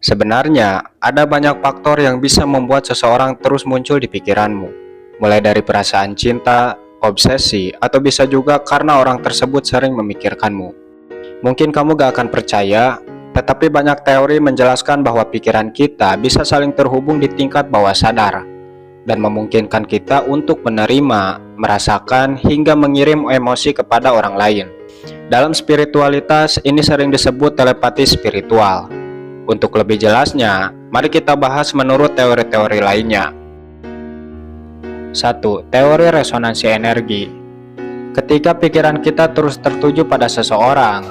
Sebenarnya, ada banyak faktor yang bisa membuat seseorang terus muncul di pikiranmu, mulai dari perasaan cinta, obsesi, atau bisa juga karena orang tersebut sering memikirkanmu. Mungkin kamu gak akan percaya, tetapi banyak teori menjelaskan bahwa pikiran kita bisa saling terhubung di tingkat bawah sadar, dan memungkinkan kita untuk menerima, merasakan, hingga mengirim emosi kepada orang lain. Dalam spiritualitas, ini sering disebut telepati spiritual. Untuk lebih jelasnya, mari kita bahas menurut teori-teori lainnya. 1. Teori resonansi energi. Ketika pikiran kita terus tertuju pada seseorang,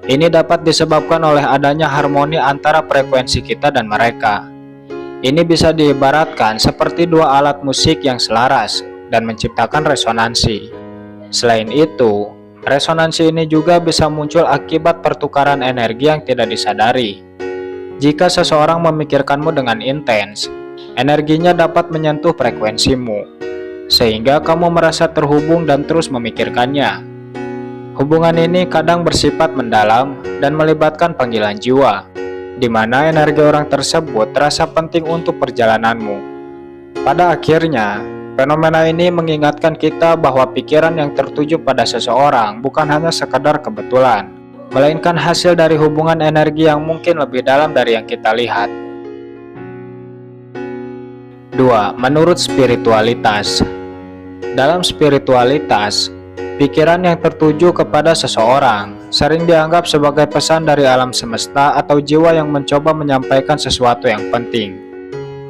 ini dapat disebabkan oleh adanya harmoni antara frekuensi kita dan mereka. Ini bisa diibaratkan seperti dua alat musik yang selaras dan menciptakan resonansi. Selain itu, resonansi ini juga bisa muncul akibat pertukaran energi yang tidak disadari. Jika seseorang memikirkanmu dengan intens, energinya dapat menyentuh frekuensimu, sehingga kamu merasa terhubung dan terus memikirkannya. Hubungan ini kadang bersifat mendalam dan melibatkan panggilan jiwa, di mana energi orang tersebut terasa penting untuk perjalananmu. Pada akhirnya, fenomena ini mengingatkan kita bahwa pikiran yang tertuju pada seseorang bukan hanya sekadar kebetulan, melainkan hasil dari hubungan energi yang mungkin lebih dalam dari yang kita lihat. 2. Menurut spiritualitas. Dalam spiritualitas, pikiran yang tertuju kepada seseorang sering dianggap sebagai pesan dari alam semesta atau jiwa yang mencoba menyampaikan sesuatu yang penting.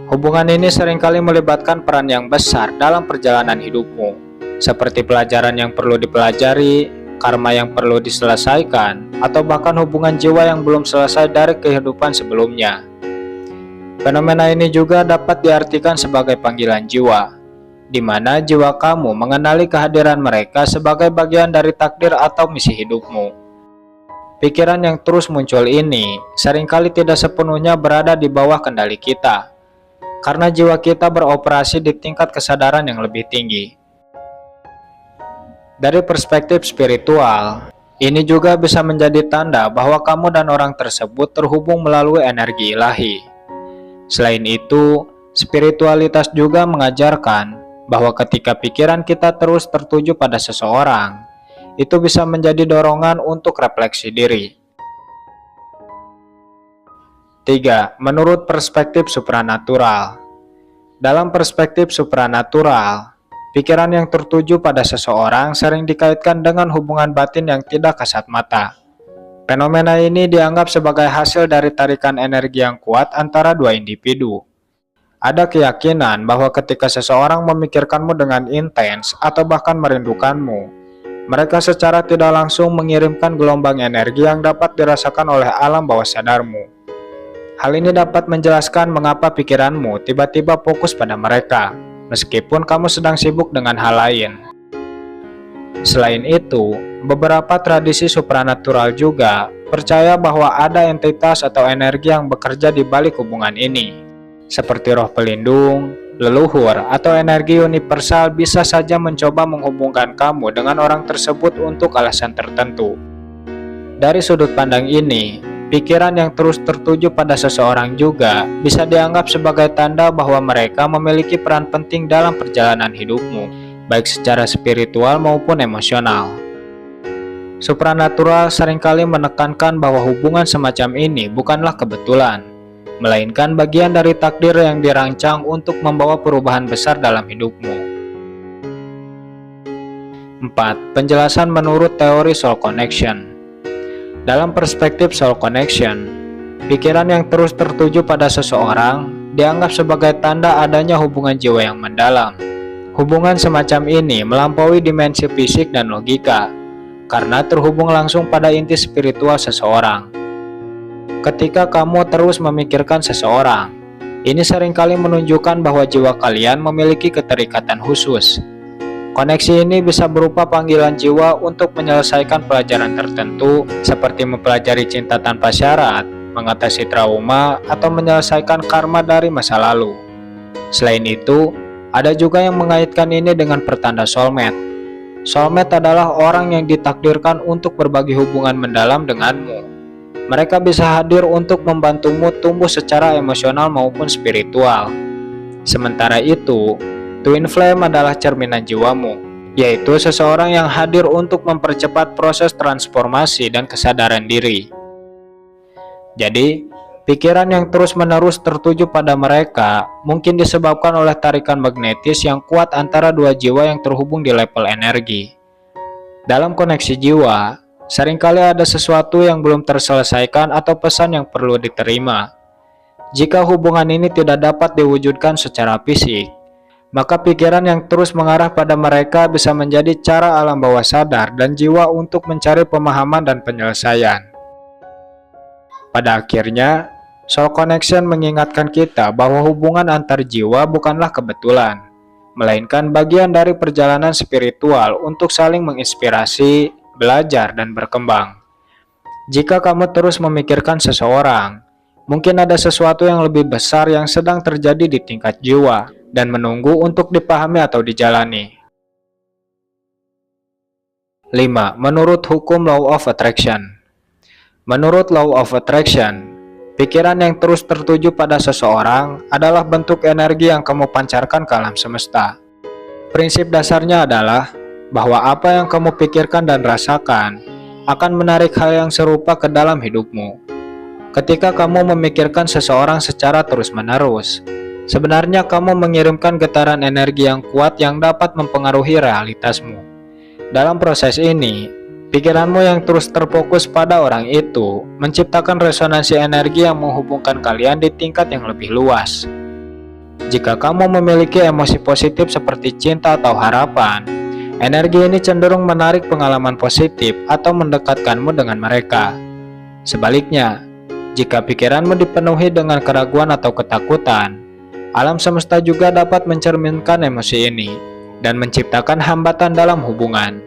Hubungan ini seringkali melibatkan peran yang besar dalam perjalanan hidupmu, seperti pelajaran yang perlu dipelajari, karma yang perlu diselesaikan, atau bahkan hubungan jiwa yang belum selesai dari kehidupan sebelumnya. Fenomena ini juga dapat diartikan sebagai panggilan jiwa, di mana jiwa kamu mengenali kehadiran mereka sebagai bagian dari takdir atau misi hidupmu. Pikiran yang terus muncul ini seringkali tidak sepenuhnya berada di bawah kendali kita, karena jiwa kita beroperasi di tingkat kesadaran yang lebih tinggi. Dari perspektif spiritual, ini juga bisa menjadi tanda bahwa kamu dan orang tersebut terhubung melalui energi ilahi. Selain itu, spiritualitas juga mengajarkan bahwa ketika pikiran kita terus tertuju pada seseorang, itu bisa menjadi dorongan untuk refleksi diri. 3. Menurut perspektif supranatural. Dalam perspektif supranatural, pikiran yang tertuju pada seseorang sering dikaitkan dengan hubungan batin yang tidak kasat mata. Fenomena ini dianggap sebagai hasil dari tarikan energi yang kuat antara dua individu. Ada keyakinan bahwa ketika seseorang memikirkanmu dengan intens atau bahkan merindukanmu, mereka secara tidak langsung mengirimkan gelombang energi yang dapat dirasakan oleh alam bawah sadarmu. Hal ini dapat menjelaskan mengapa pikiranmu tiba-tiba fokus pada mereka, meskipun kamu sedang sibuk dengan hal lain. Selain itu, beberapa tradisi supranatural juga percaya bahwa ada entitas atau energi yang bekerja di balik hubungan ini, seperti roh pelindung, leluhur, atau energi universal bisa saja mencoba menghubungkan kamu dengan orang tersebut untuk alasan tertentu. Dari sudut pandang ini, pikiran yang terus tertuju pada seseorang juga bisa dianggap sebagai tanda bahwa mereka memiliki peran penting dalam perjalanan hidupmu, baik secara spiritual maupun emosional. Supranatural seringkali menekankan bahwa hubungan semacam ini bukanlah kebetulan, melainkan bagian dari takdir yang dirancang untuk membawa perubahan besar dalam hidupmu. 4. Penjelasan menurut teori soul connection. Dalam perspektif soul connection, pikiran yang terus tertuju pada seseorang dianggap sebagai tanda adanya hubungan jiwa yang mendalam. Hubungan semacam ini melampaui dimensi fisik dan logika, karena terhubung langsung pada inti spiritual seseorang. Ketika kamu terus memikirkan seseorang, ini seringkali menunjukkan bahwa jiwa kalian memiliki keterikatan khusus. Koneksi ini bisa berupa panggilan jiwa untuk menyelesaikan pelajaran tertentu, seperti mempelajari cinta tanpa syarat, mengatasi trauma, atau menyelesaikan karma dari masa lalu. Selain itu, ada juga yang mengaitkan ini dengan pertanda soulmate. Soulmate adalah orang yang ditakdirkan untuk berbagi hubungan mendalam denganmu. Mereka bisa hadir untuk membantumu tumbuh secara emosional maupun spiritual. Sementara itu, Twin Flame adalah cerminan jiwamu, yaitu seseorang yang hadir untuk mempercepat proses transformasi dan kesadaran diri. Jadi, pikiran yang terus-menerus tertuju pada mereka mungkin disebabkan oleh tarikan magnetis yang kuat antara dua jiwa yang terhubung di level energi. Dalam koneksi jiwa, seringkali ada sesuatu yang belum terselesaikan atau pesan yang perlu diterima. Jika hubungan ini tidak dapat diwujudkan secara fisik, maka pikiran yang terus mengarah pada mereka bisa menjadi cara alam bawah sadar dan jiwa untuk mencari pemahaman dan penyelesaian. Pada akhirnya, Soul Connection mengingatkan kita bahwa hubungan antar jiwa bukanlah kebetulan, melainkan bagian dari perjalanan spiritual untuk saling menginspirasi, belajar, dan berkembang. Jika kamu terus memikirkan seseorang, mungkin ada sesuatu yang lebih besar yang sedang terjadi di tingkat jiwa dan menunggu untuk dipahami atau dijalani. 5. Menurut hukum Law of Attraction. Menurut Law of Attraction, pikiran yang terus tertuju pada seseorang adalah bentuk energi yang kamu pancarkan ke alam semesta. Prinsip dasarnya adalah bahwa apa yang kamu pikirkan dan rasakan akan menarik hal yang serupa ke dalam hidupmu. Ketika kamu memikirkan seseorang secara terus-menerus, sebenarnya kamu mengirimkan getaran energi yang kuat yang dapat mempengaruhi realitasmu. Dalam proses ini, pikiranmu yang terus terfokus pada orang itu menciptakan resonansi energi yang menghubungkan kalian di tingkat yang lebih luas. Jika kamu memiliki emosi positif seperti cinta atau harapan, energi ini cenderung menarik pengalaman positif atau mendekatkanmu dengan mereka. Sebaliknya, jika pikiranmu dipenuhi dengan keraguan atau ketakutan, alam semesta juga dapat mencerminkan emosi ini dan menciptakan hambatan dalam hubungan.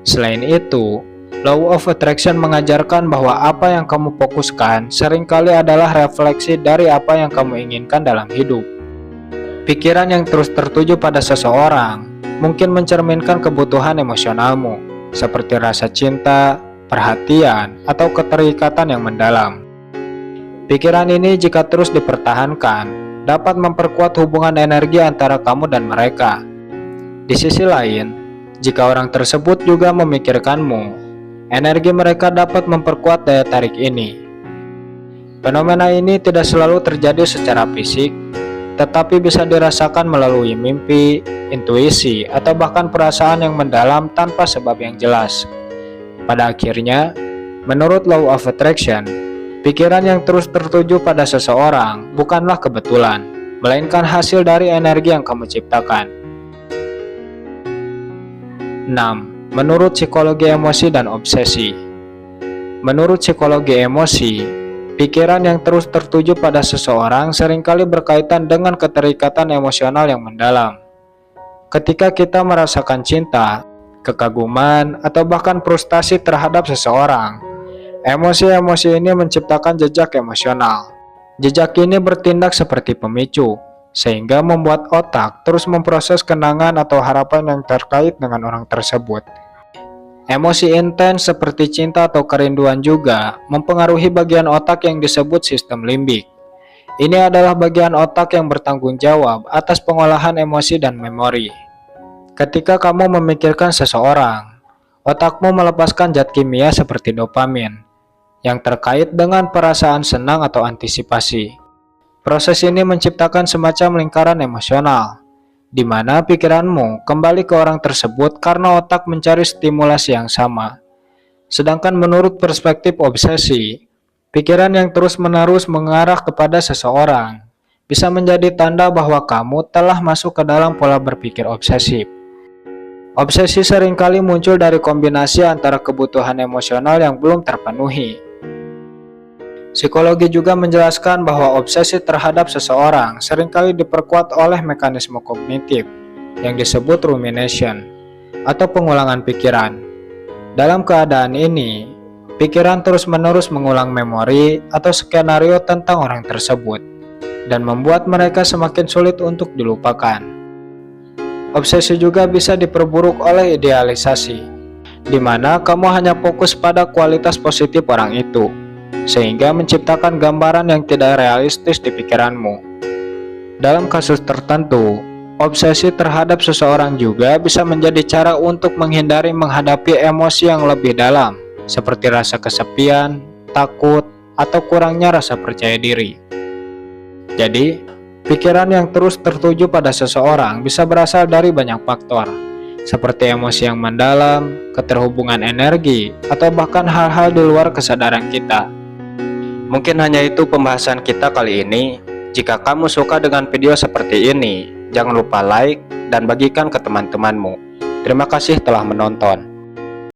Selain itu, Law of Attraction mengajarkan bahwa apa yang kamu fokuskan seringkali adalah refleksi dari apa yang kamu inginkan dalam hidup. Pikiran yang terus tertuju pada seseorang mungkin mencerminkan kebutuhan emosionalmu, seperti rasa cinta, perhatian, atau keterikatan yang mendalam. Pikiran ini jika terus dipertahankan, dapat memperkuat hubungan energi antara kamu dan mereka. Di sisi lain, jika orang tersebut juga memikirkanmu, energi mereka dapat memperkuat daya tarik ini. Fenomena ini tidak selalu terjadi secara fisik, tetapi bisa dirasakan melalui mimpi, intuisi, atau bahkan perasaan yang mendalam tanpa sebab yang jelas. Pada akhirnya, menurut Law of Attraction, pikiran yang terus tertuju pada seseorang bukanlah kebetulan, melainkan hasil dari energi yang kamu ciptakan. 6. Menurut psikologi emosi dan obsesi. Menurut psikologi emosi, pikiran yang terus tertuju pada seseorang seringkali berkaitan dengan keterikatan emosional yang mendalam. Ketika kita merasakan cinta, kekaguman, atau bahkan frustasi terhadap seseorang, emosi-emosi ini menciptakan jejak emosional. Jejak ini bertindak seperti pemicu, sehingga membuat otak terus memproses kenangan atau harapan yang terkait dengan orang tersebut. Emosi intens seperti cinta atau kerinduan juga mempengaruhi bagian otak yang disebut sistem limbik. Ini adalah bagian otak yang bertanggung jawab atas pengolahan emosi dan memori. Ketika kamu memikirkan seseorang, otakmu melepaskan zat kimia seperti dopamin, yang terkait dengan perasaan senang atau antisipasi. Proses ini menciptakan semacam lingkaran emosional, di mana pikiranmu kembali ke orang tersebut karena otak mencari stimulasi yang sama. Sedangkan menurut perspektif obsesi, pikiran yang terus-menerus mengarah kepada seseorang bisa menjadi tanda bahwa kamu telah masuk ke dalam pola berpikir obsesif. Obsesi seringkali muncul dari kombinasi antara kebutuhan emosional yang belum terpenuhi. Psikologi juga menjelaskan bahwa obsesi terhadap seseorang seringkali diperkuat oleh mekanisme kognitif yang disebut rumination atau pengulangan pikiran. Dalam keadaan ini, pikiran terus-menerus mengulang memori atau skenario tentang orang tersebut dan membuat mereka semakin sulit untuk dilupakan. Obsesi juga bisa diperburuk oleh idealisasi, di mana kamu hanya fokus pada kualitas positif orang itu, sehingga menciptakan gambaran yang tidak realistis di pikiranmu. Dalam kasus tertentu, obsesi terhadap seseorang juga bisa menjadi cara untuk menghindari menghadapi emosi yang lebih dalam, seperti rasa kesepian, takut, atau kurangnya rasa percaya diri. Jadi, pikiran yang terus tertuju pada seseorang bisa berasal dari banyak faktor, seperti emosi yang mendalam, keterhubungan energi, atau bahkan hal-hal di luar kesadaran kita. Mungkin hanya itu pembahasan kita kali ini. Jika kamu suka dengan video seperti ini, jangan lupa like dan bagikan ke teman-temanmu. Terima kasih telah menonton.